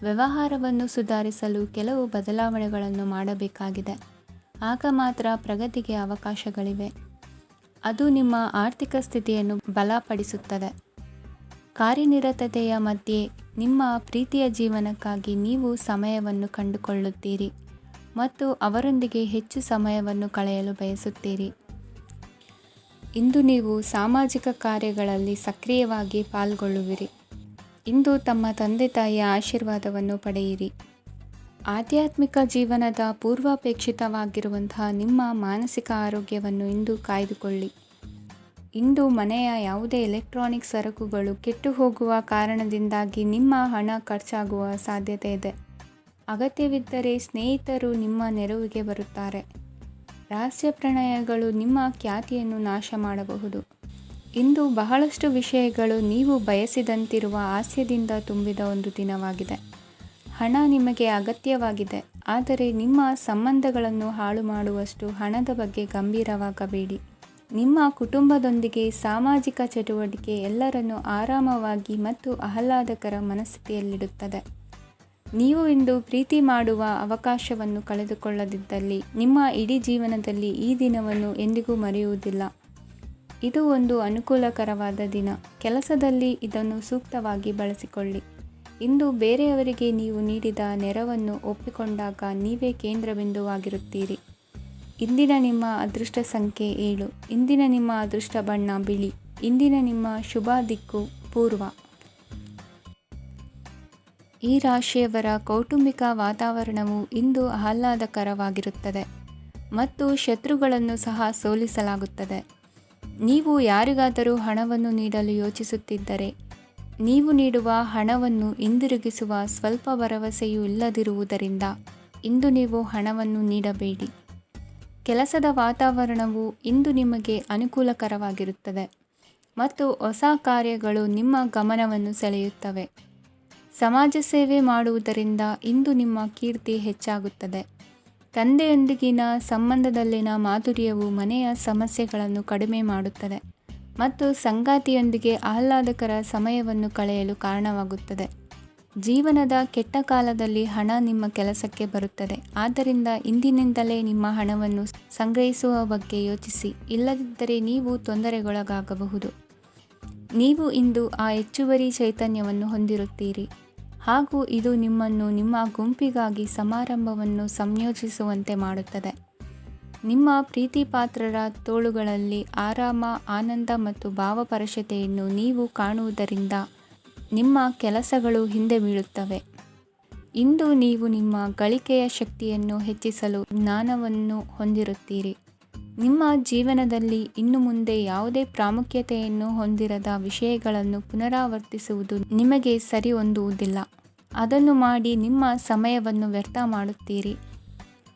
ವ್ಯವಹಾರವನ್ನು ಸುಧಾರಿಸಲು ಕೆಲವು ಬದಲಾವಣೆಗಳನ್ನು ಮಾಡಬೇಕಾಗಿದೆ. ಆಗ ಮಾತ್ರ ಪ್ರಗತಿಗೆ ಅವಕಾಶಗಳಿವೆ. ಅದು ನಿಮ್ಮ ಆರ್ಥಿಕ ಸ್ಥಿತಿಯನ್ನು ಬಲಪಡಿಸುತ್ತದೆ. ಕಾರ್ಯನಿರತತೆಯ ಮಧ್ಯೆ ನಿಮ್ಮ ಪ್ರೀತಿಯ ಜೀವನಕ್ಕಾಗಿ ನೀವು ಸಮಯವನ್ನು ಕಂಡುಕೊಳ್ಳುತ್ತೀರಿ ಮತ್ತು ಅವರೊಂದಿಗೆ ಹೆಚ್ಚು ಸಮಯವನ್ನು ಕಳೆಯಲು ಬಯಸುತ್ತೀರಿ. ಇಂದು ನೀವು ಸಾಮಾಜಿಕ ಕಾರ್ಯಗಳಲ್ಲಿ ಸಕ್ರಿಯವಾಗಿ ಪಾಲ್ಗೊಳ್ಳುವಿರಿ. ಇಂದು ತಮ್ಮ ತಂದೆ ತಾಯಿಯ ಆಶೀರ್ವಾದವನ್ನು ಪಡೆಯಿರಿ. ಆಧ್ಯಾತ್ಮಿಕ ಜೀವನದ ಪೂರ್ವಾಪೇಕ್ಷಿತವಾಗಿರುವಂತಹ ನಿಮ್ಮ ಮಾನಸಿಕ ಆರೋಗ್ಯವನ್ನು ಇಂದು ಕಾಯ್ದುಕೊಳ್ಳಿ. ಇಂದು ಮನೆಯ ಯಾವುದೇ ಎಲೆಕ್ಟ್ರಾನಿಕ್ ಸರಕುಗಳು ಕೆಟ್ಟು ಹೋಗುವ ಕಾರಣದಿಂದಾಗಿ ನಿಮ್ಮ ಹಣ ಖರ್ಚಾಗುವ ಸಾಧ್ಯತೆ ಇದೆ. ಅಗತ್ಯವಿದ್ದರೆ ಸ್ನೇಹಿತರು ನಿಮ್ಮ ನೆರವಿಗೆ ಬರುತ್ತಾರೆ. ರಹಸ್ಯ ಪ್ರಣಯಗಳು ನಿಮ್ಮ ಖ್ಯಾತಿಯನ್ನು ನಾಶ ಮಾಡಬಹುದು. ಇಂದು ಬಹಳಷ್ಟು ವಿಷಯಗಳು ನೀವು ಬಯಸಿದಂತಿರುವ ಹಾಸ್ಯದಿಂದ ತುಂಬಿದ ಒಂದು ದಿನವಾಗಿದೆ. ಹಣ ನಿಮಗೆ ಅಗತ್ಯವಾಗಿದೆ, ಆದರೆ ನಿಮ್ಮ ಸಂಬಂಧಗಳನ್ನು ಹಾಳು ಮಾಡುವಷ್ಟು ಹಣದ ಬಗ್ಗೆ ಗಂಭೀರವಾಗಬೇಡಿ. ನಿಮ್ಮ ಕುಟುಂಬದೊಂದಿಗೆ ಸಾಮಾಜಿಕ ಚಟುವಟಿಕೆ ಎಲ್ಲರನ್ನೂ ಆರಾಮವಾಗಿ ಮತ್ತು ಆಹ್ಲಾದಕರ ಮನಸ್ಥಿತಿಯಲ್ಲಿಡುತ್ತದೆ. ನೀವು ಇಂದು ಪ್ರೀತಿ ಮಾಡುವ ಅವಕಾಶವನ್ನು ಕಳೆದುಕೊಳ್ಳದಿದ್ದಲ್ಲಿ ನಿಮ್ಮ ಇಡೀ ಜೀವನದಲ್ಲಿ ಈ ದಿನವನ್ನು ಎಂದಿಗೂ ಮರೆಯುವುದಿಲ್ಲ. ಇದು ಒಂದು ಅನುಕೂಲಕರವಾದ ದಿನ. ಕೆಲಸದಲ್ಲಿ ಇದನ್ನು ಸೂಕ್ತವಾಗಿ ಬಳಸಿಕೊಳ್ಳಿ. ಇಂದು ಬೇರೆಯವರಿಗೆ ನೀವು ನೀಡಿದ ನೆರವನ್ನು ಒಪ್ಪಿಕೊಂಡಾಗ ನೀವೇ ಕೇಂದ್ರಬಿಂದುವಾಗಿರುತ್ತೀರಿ. ಇಂದಿನ ನಿಮ್ಮ ಅದೃಷ್ಟ ಸಂಖ್ಯೆ 7. ಇಂದಿನ ನಿಮ್ಮ ಅದೃಷ್ಟ ಬಣ್ಣ ಬಿಳಿ. ಇಂದಿನ ನಿಮ್ಮ ಶುಭ ದಿಕ್ಕು ಪೂರ್ವ. ಈ ರಾಶಿಯವರ ಕೌಟುಂಬಿಕ ವಾತಾವರಣವು ಇಂದು ಆಹ್ಲಾದಕರವಾಗಿರುತ್ತದೆ ಮತ್ತು ಶತ್ರುಗಳನ್ನು ಸಹ ಸೋಲಿಸಲಾಗುತ್ತದೆ. ನೀವು ಯಾರಿಗಾದರೂ ಹಣವನ್ನು ನೀಡಲು ಯೋಚಿಸುತ್ತಿದ್ದರೆ ನೀವು ನೀಡುವ ಹಣವನ್ನು ಹಿಂದಿರುಗಿಸುವ ಸ್ವಲ್ಪ ಭರವಸೆಯೂ ಇಲ್ಲದಿರುವುದರಿಂದ ಇಂದು ನೀವು ಹಣವನ್ನು ನೀಡಬೇಡಿ. ಕೆಲಸದ ವಾತಾವರಣವು ಇಂದು ನಿಮಗೆ ಅನುಕೂಲಕರವಾಗಿರುತ್ತದೆ ಮತ್ತು ಹೊಸ ಕಾರ್ಯಗಳು ನಿಮ್ಮ ಗಮನವನ್ನು ಸೆಳೆಯುತ್ತವೆ. ಸಮಾಜ ಸೇವೆ ಮಾಡುವುದರಿಂದ ಇಂದು ನಿಮ್ಮ ಕೀರ್ತಿ ಹೆಚ್ಚಾಗುತ್ತದೆ. ತಂದೆಯೊಂದಿಗಿನ ಸಂಬಂಧದಲ್ಲಿನ ಮಾಧುರ್ಯವು ಮನೆಯ ಸಮಸ್ಯೆಗಳನ್ನು ಕಡಿಮೆ ಮಾಡುತ್ತದೆ ಮತ್ತು ಸಂಗಾತಿಯೊಂದಿಗೆ ಆಹ್ಲಾದಕರ ಸಮಯವನ್ನು ಕಳೆಯಲು ಕಾರಣವಾಗುತ್ತದೆ. ಜೀವನದ ಕೆಟ್ಟ ಕಾಲದಲ್ಲಿ ಹಣ ನಿಮ್ಮ ಕೆಲಸಕ್ಕೆ ಬರುತ್ತದೆ. ಆದ್ದರಿಂದ ಇಂದಿನಿಂದಲೇ ನಿಮ್ಮ ಹಣವನ್ನು ಸಂಗ್ರಹಿಸುವ ಬಗ್ಗೆ ಯೋಚಿಸಿ, ಇಲ್ಲದಿದ್ದರೆ ನೀವು ತೊಂದರೆಗೊಳಗಾಗಬಹುದು. ನೀವು ಇಂದು ಆ ಹೆಚ್ಚುವರಿ ಚೈತನ್ಯವನ್ನು ಹೊಂದಿರುತ್ತೀರಿ ಹಾಗೂ ಇದು ನಿಮ್ಮನ್ನು ನಿಮ್ಮ ಗುಂಪಿಗಾಗಿ ಸಮಾರಂಭವನ್ನು ಸಂಯೋಜಿಸುವಂತೆ ಮಾಡುತ್ತದೆ. ನಿಮ್ಮ ಪ್ರೀತಿಪಾತ್ರರ ತೋಳುಗಳಲ್ಲಿ ಆರಾಮ, ಆನಂದ ಮತ್ತು ಭಾವಪರಶತೆಯನ್ನು ನೀವು ಕಾಣುವುದರಿಂದ ನಿಮ್ಮ ಕೆಲಸಗಳು ಹಿಂದೆ ಬೀಳುತ್ತವೆ. ಇಂದು ನೀವು ನಿಮ್ಮ ಗಳಿಕೆಯ ಶಕ್ತಿಯನ್ನು ಹೆಚ್ಚಿಸಲು ಜ್ಞಾನವನ್ನು ಹೊಂದಿರುತ್ತೀರಿ. ನಿಮ್ಮ ಜೀವನದಲ್ಲಿ ಇನ್ನು ಮುಂದೆ ಯಾವುದೇ ಪ್ರಾಮುಖ್ಯತೆಯನ್ನು ಹೊಂದಿರದ ವಿಷಯಗಳನ್ನು ಪುನರಾವರ್ತಿಸುವುದು ನಿಮಗೆ ಸರಿ ಹೊಂದುವುದಿಲ್ಲ. ಅದನ್ನು ಮಾಡಿ ನಿಮ್ಮ ಸಮಯವನ್ನು ವ್ಯರ್ಥ ಮಾಡುತ್ತೀರಿ.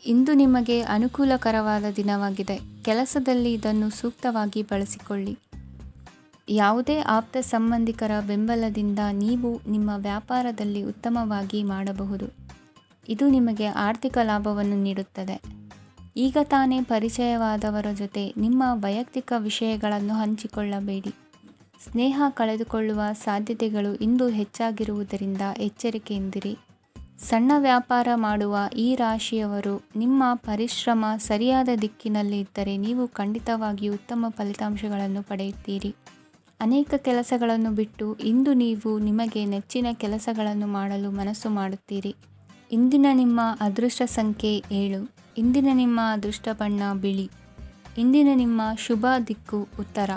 ಇಂದು ನಿಮಗೆ ಅನುಕೂಲಕರವಾದ ದಿನವಾಗಿದೆ. ಕೆಲಸದಲ್ಲಿ ಇದನ್ನು ಸೂಕ್ತವಾಗಿ ಬಳಸಿಕೊಳ್ಳಿ. ಯಾವುದೇ ಆಪ್ತ ಸಂಬಂಧಿಕರ ಬೆಂಬಲದಿಂದ ನೀವು ನಿಮ್ಮ ವ್ಯಾಪಾರದಲ್ಲಿ ಉತ್ತಮವಾಗಿ ಮಾಡಬಹುದು. ಇದು ನಿಮಗೆ ಆರ್ಥಿಕ ಲಾಭವನ್ನು ನೀಡುತ್ತದೆ. ಈಗ ತಾನೇ ಪರಿಚಯವಾದವರ ಜೊತೆ ನಿಮ್ಮ ವೈಯಕ್ತಿಕ ವಿಷಯಗಳನ್ನು ಹಂಚಿಕೊಳ್ಳಬೇಡಿ. ಸ್ನೇಹ ಕಳೆದುಕೊಳ್ಳುವ ಸಾಧ್ಯತೆಗಳು ಇಂದು ಹೆಚ್ಚಾಗಿರುವುದರಿಂದ ಎಚ್ಚರಿಕೆಯಿಂದಿರಿ. ಸಣ್ಣ ವ್ಯಾಪಾರ ಮಾಡುವ ಈ ರಾಶಿಯವರು, ನಿಮ್ಮ ಪರಿಶ್ರಮ ಸರಿಯಾದ ದಿಕ್ಕಿನಲ್ಲಿ ಇದ್ದರೆ ನೀವು ಖಂಡಿತವಾಗಿಯೂ ಉತ್ತಮ ಫಲಿತಾಂಶಗಳನ್ನು ಪಡೆಯುತ್ತೀರಿ. ಅನೇಕ ಕೆಲಸಗಳನ್ನು ಬಿಟ್ಟು ಇಂದು ನೀವು ನಿಮಗೆ ನೆಚ್ಚಿನ ಕೆಲಸಗಳನ್ನು ಮಾಡಲು ಮನಸ್ಸು ಮಾಡುತ್ತೀರಿ. ಇಂದಿನ ನಿಮ್ಮ ಅದೃಷ್ಟ ಸಂಖ್ಯೆ 7. ಇಂದಿನ ನಿಮ್ಮ ಅದೃಷ್ಟ ಬಣ್ಣ ಬಿಳಿ. ಇಂದಿನ ನಿಮ್ಮ ಶುಭ ದಿಕ್ಕು ಉತ್ತರ.